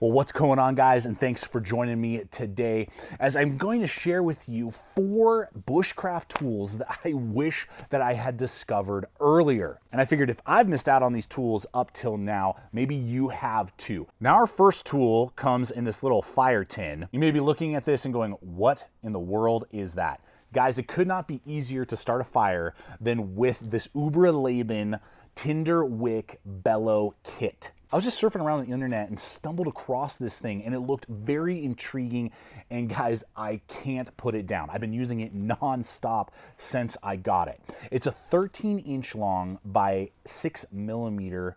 Well, what's going on, guys? And thanks for joining me today as I'm going to share with you 4 bushcraft tools that I wish that I had discovered earlier. And I figured if I've missed out on these tools up till now, maybe you have too. Now, our first tool comes in this little fire tin. You may be looking at this and going, what in the world is that? Guys, it could not be easier to start a fire than with this Uber-Leben Tinder Wick Bellow Kit. I was just surfing around the internet and stumbled across this thing, and it looked very intriguing, and guys, I can't put it down. I've been using it non-stop since I got it. It's a 13-inch long by 6mm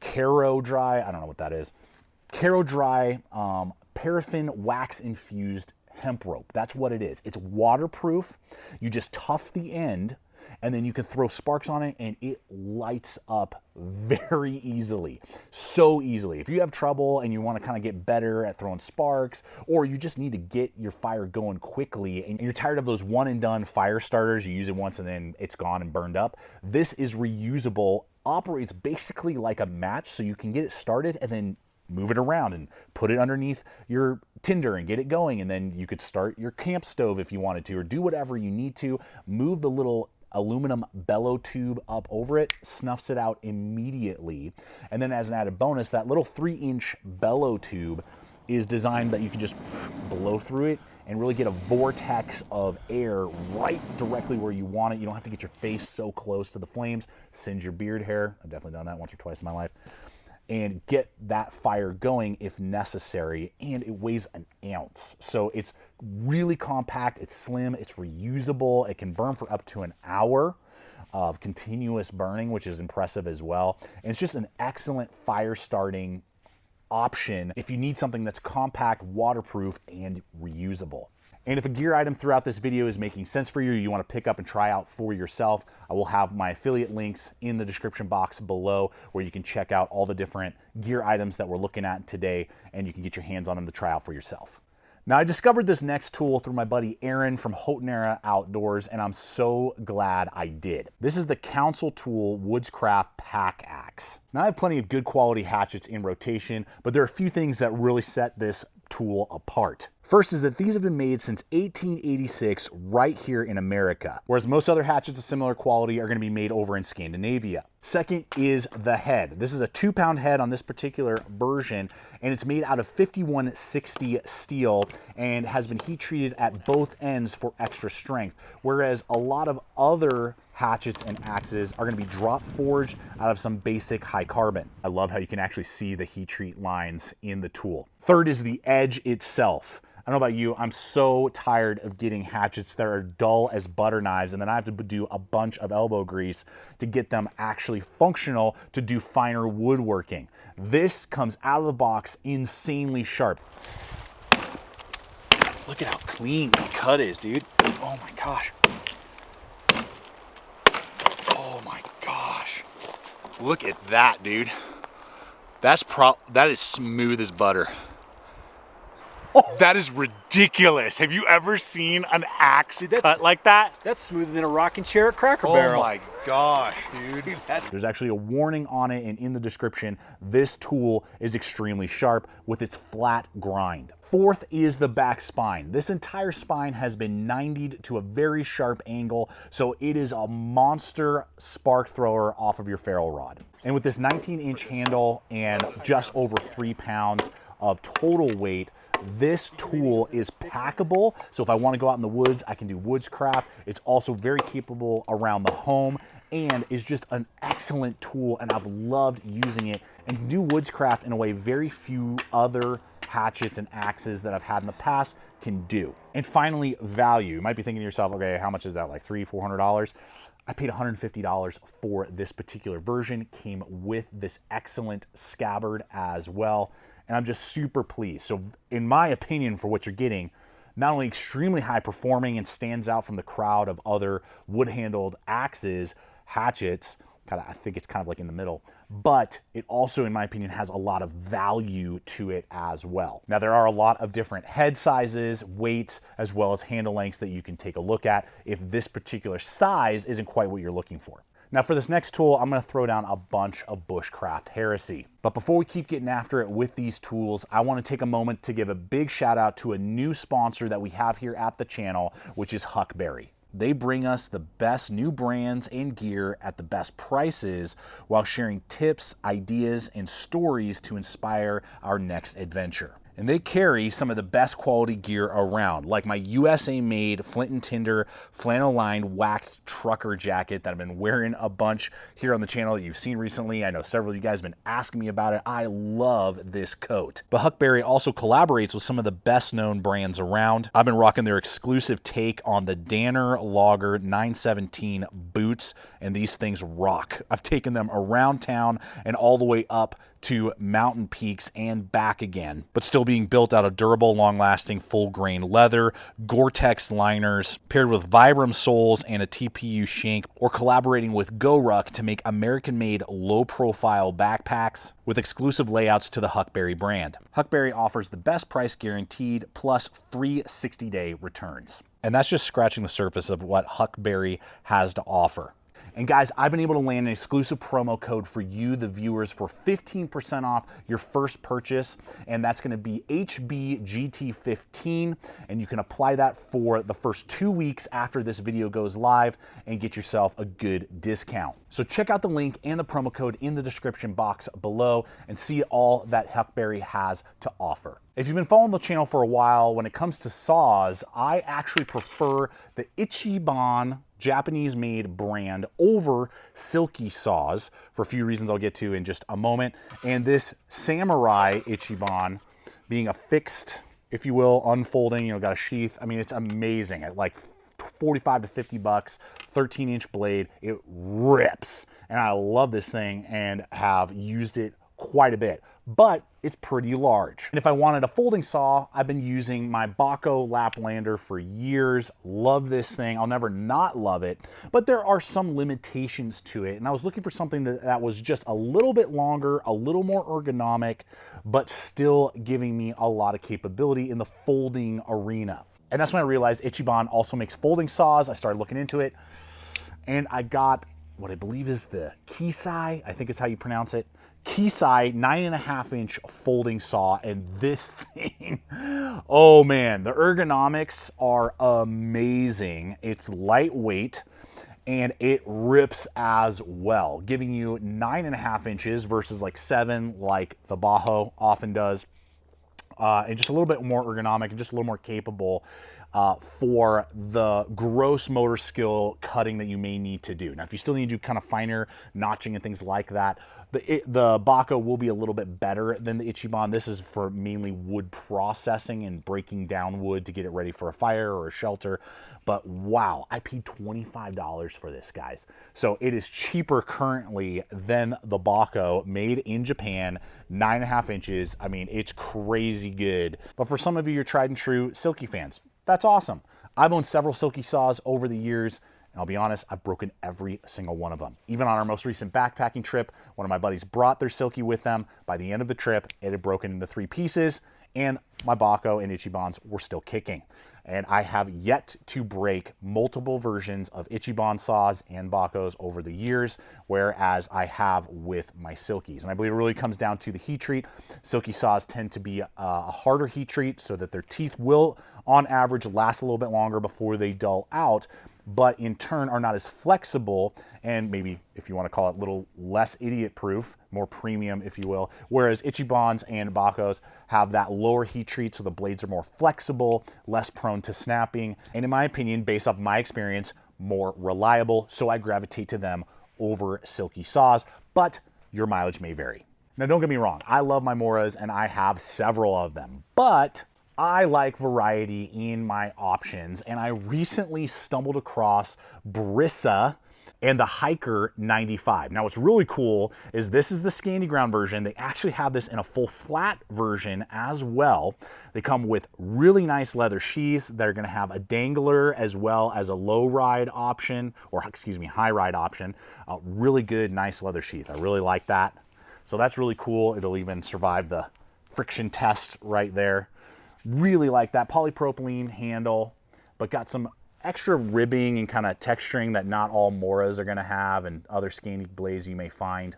Caro Dry, I don't know what that is, Caro Dry paraffin wax-infused hemp rope. That's what it is. It's waterproof. You just tuff the end, and then you can throw sparks on it and it lights up very easily. So easily. If you have trouble and you want to kind of get better at throwing sparks, or you just need to get your fire going quickly and you're tired of those one and done fire starters, you use it once and then it's gone and burned up, this is reusable, operates basically like a match, so you can get it started and then move it around and put it underneath your tinder and get it going, and then you could start your camp stove if you wanted to, or do whatever you need to. Move the little aluminum bellow tube up over it, snuffs it out immediately. And then as an added bonus, that little 3-inch bellow tube is designed that you can just blow through it and really get a vortex of air right directly where you want it. You don't have to get your face so close to the flames. Singe your beard hair. I've definitely done that once or twice in my life. And get that fire going if necessary, and it weighs an ounce. So it's really compact, it's slim, it's reusable, it can burn for up to an hour of continuous burning, which is impressive as well. And it's just an excellent fire starting option if you need something that's compact, waterproof, and reusable. And if a gear item throughout this video is making sense for you, you want to pick up and try out for yourself, I will have my affiliate links in the description box below where you can check out all the different gear items that we're looking at today, and you can get your hands on them to try out for yourself. Now, I discovered this next tool through my buddy Aaron from Hotenera Outdoors, and I'm so glad I did. This is the Council Tool Woodscraft Pack Axe. Now, I have plenty of good quality hatchets in rotation, but there are a few things that really set this tool apart. First is that these have been made since 1886 right here in America, whereas most other hatchets of similar quality are going to be made over in Scandinavia. Second is the head. This is a 2-pound head on this particular version, and it's made out of 5160 steel and has been heat treated at both ends for extra strength, whereas a lot of other hatchets and axes are going to be drop forged out of some basic high carbon. I love how you can actually see the heat treat lines in the tool. Third is the edge itself. I don't know about you, I'm so tired of getting hatchets that are dull as butter knives, and then I have to do a bunch of elbow grease to get them actually functional to do finer woodworking. This comes out of the box insanely sharp. Look at how clean the cut is, dude. Oh my gosh. Oh my gosh. Look at that, dude. That is smooth as butter. That is ridiculous. Have you ever seen an axe cut like that? That's smoother than a rocking chair at Cracker Barrel. Oh my gosh, dude. There's actually a warning on it, and in the description, this tool is extremely sharp with its flat grind. Fourth is the back spine. This entire spine has been 90'd to a very sharp angle, so it is a monster spark thrower off of your ferrule rod. And with this 19-inch handle and just over 3 pounds of total weight, this tool is packable, so if I want to go out in the woods, I can do woodscraft. It's also very capable around the home and is just an excellent tool, and I've loved using it and can do woodscraft in a way very few other hatchets and axes that I've had in the past can do. And finally, value. You might be thinking to yourself, okay, how much is that, like $300-400? I paid $150 for this particular version. Came with this excellent scabbard as well, and I'm just super pleased. So in my opinion, for what you're getting, not only extremely high performing and stands out from the crowd of other wood-handled axes, hatchets, I think it's kind of like in the middle, but it also, in my opinion, has a lot of value to it as well. Now, there are a lot of different head sizes, weights, as well as handle lengths that you can take a look at if this particular size isn't quite what you're looking for. Now for this next tool, I'm gonna throw down a bunch of bushcraft heresy. But before we keep getting after it with these tools, I wanna take a moment to give a big shout out to a new sponsor that we have here at the channel, which is HUCKBERRY. They bring us the best new brands and gear at the best prices while sharing tips, ideas, and stories to inspire our next adventure. And they carry some of the best quality gear around, like my USA made Flint and Tinder flannel lined waxed trucker jacket that I've been wearing a bunch here on the channel that you've seen recently. I know several of you guys have been asking me about it. I love this coat. But HUCKBERRY also collaborates with some of the best known brands around. I've been rocking their exclusive take on the Danner Logger 917 boots, and these things rock. I've taken them around town and all the way up to mountain peaks and back again, but still being built out of durable, long-lasting, full-grain leather, Gore-Tex liners, paired with Vibram soles and a TPU shank, or collaborating with GoRuck to make American-made, low-profile backpacks with exclusive layouts to the HUCKBERRY brand. HUCKBERRY offers the best price guaranteed, plus free 60-day returns. And that's just scratching the surface of what HUCKBERRY has to offer. And guys, I've been able to land an exclusive promo code for you, the viewers, for 15% off your first purchase, and that's gonna be HBGT15, and you can apply that for the first 2 weeks after this video goes live and get yourself a good discount. So check out the link and the promo code in the description box below and see all that HUCKBERRY has to offer. If you've been following the channel for a while, when it comes to saws, I actually prefer the Ichiban Japanese-made brand over silky saws for a few reasons I'll get to in just a moment. And this Samurai Ichiban being a fixed, if you will, unfolding, got a sheath. I mean, it's amazing. At like 45 to 50 bucks, 13-inch blade, it rips. And I love this thing and have used it quite a bit, but it's pretty large. And if I wanted a folding saw, I've been using my Baco Laplander for years. Love this thing. I'll never not love it, but there are some limitations to it. And I was looking for something that was just a little bit longer, a little more ergonomic, but still giving me a lot of capability in the folding arena. And that's when I realized Ichiban also makes folding saws. I started looking into it, and I got what I believe is the Kisai, I think is how you pronounce it. Kisai 9.5-inch folding saw, and this thing, oh man, the ergonomics are amazing. It's lightweight and it rips as well, giving you 9.5 inches versus like 7 like the Bajo often does, and just a little bit more ergonomic and just a little more capable for the gross motor skill cutting that you may need to do. Now, if you still need to do kind of finer notching and things like that, the Baco will be a little bit better than the Ichiban. This is for mainly wood processing and breaking down wood to get it ready for a fire or a shelter. But wow, I paid $25 for this, guys. So it is cheaper currently than the Baco, made in Japan, 9.5 inches. I mean, it's crazy good. But for some of you, you're tried and true silky fans. That's awesome. I've owned several silky saws over the years, and I'll be honest, I've broken every single one of them. Even on our most recent backpacking trip, one of my buddies brought their silky with them. By the end of the trip, it had broken into 3 pieces, and my Baco and Ichibans were still kicking. And I have yet to break multiple versions of Ichiban saws and Bacos over the years, whereas I have with my silkies. And I believe it really comes down to the heat treat. Silky saws tend to be a harder heat treat so that their teeth will, on average, last a little bit longer before they dull out, but in turn are not as flexible and maybe, if you want to call it, a little less idiot-proof, more premium, if you will, whereas Ichibans and Bacos have that lower heat treat, so the blades are more flexible, less prone to snapping, and in my opinion, based off my experience, more reliable, so I gravitate to them over silky saws, but your mileage may vary. Now, don't get me wrong, I love my Moras, and I have several of them, but I like variety in my options, and I recently stumbled across Brisa and the Hiker 95. Now, what's really cool is this is the Scandi Ground version. They actually have this in a full flat version as well. They come with really nice leather sheaths. They're gonna have a dangler as well as a low ride option, or excuse me, high ride option. Really good, nice leather sheath. I really like that. So that's really cool. It'll even survive the friction test right there. Really like that polypropylene handle, but got some extra ribbing and kind of texturing that not all Moras are going to have and other Scandi blades you may find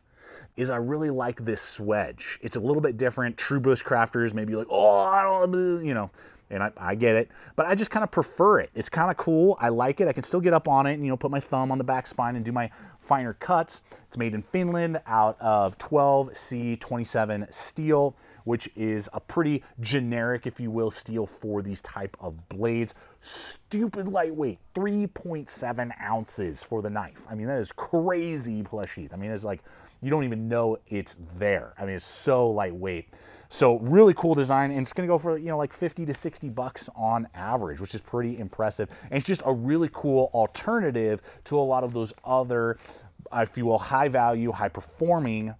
is I really like this swedge. It's a little bit different. True bushcrafters may be like, oh, I don't, you know, and I get it, but I just kind of prefer it. It's kind of cool. I like it. I can still get up on it and, you know, put my thumb on the back spine and do my finer cuts. It's made in Finland out of 12C27 steel, which is a pretty generic, if you will, steel for these type of blades. Stupid lightweight, 3.7 ounces for the knife. I mean, that is crazy plus sheath. I mean, it's like, you don't even know it's there. I mean, it's so lightweight. So really cool design, and it's gonna go for, you know, like 50 to 60 bucks on average, which is pretty impressive. And it's just a really cool alternative to a lot of those other, if you will, high value, high performing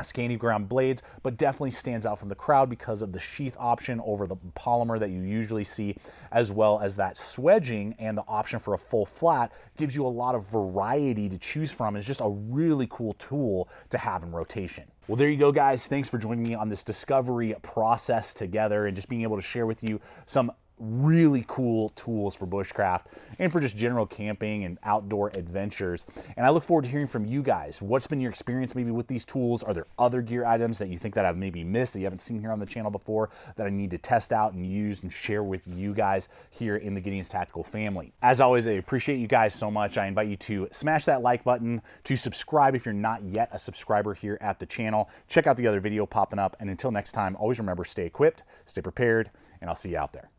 Scandi ground blades, but definitely stands out from the crowd because of the sheath option over the polymer that you usually see, as well as that swedging and the option for a full flat gives you a lot of variety to choose from. It's just a really cool tool to have in rotation. Well, there you go, guys. Thanks for joining me on this discovery process together and just being able to share with you some really cool tools for bushcraft and for just general camping and outdoor adventures. And I look forward to hearing from you guys. What's been your experience maybe with these tools? Are there other gear items that you think that I've maybe missed that you haven't seen here on the channel before that I need to test out and use and share with you guys here in the Gideon's Tactical family? As always, I appreciate you guys so much. I invite you to smash that like button, to subscribe if you're not yet a subscriber here at the channel. Check out the other video popping up. And until next time, always remember, stay equipped, stay prepared, and I'll see you out there.